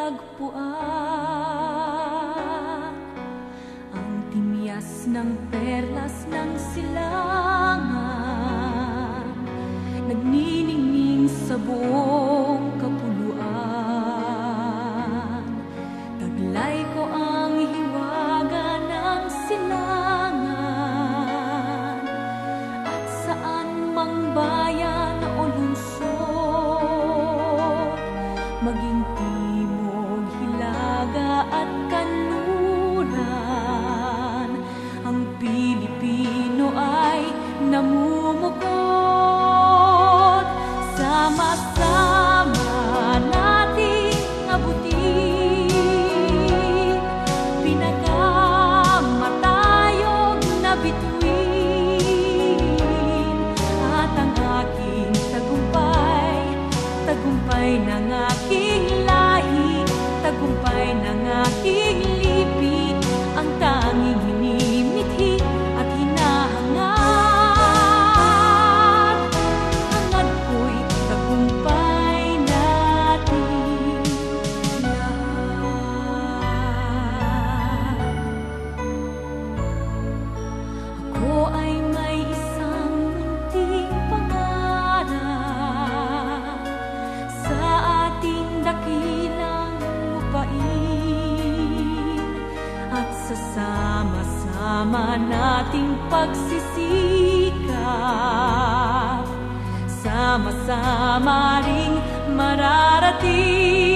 natagpuan ang timyas ng perlas ng silangan, nagniningning sa buong kapuluan. Taglay ko ang hiwaga ng silangan, at saan mang bayan o lungsod, maging timog, hilaga at kanluran, ang Pilipino ay namumukod. Sama-sama nating abutin pinagkamatayog na bituin, at ang aking tagumpay, tagumpay ng aking lahi, tagumpay ng aking lipi, ang tanging minimithi at hinahangad. Hangad ko'y tagumpay natin lahat. Ako ay may isang munting pangarap sa ating dakilang lupain, at sa sama-sama nating pagsisikap, sama-sama ring mararating.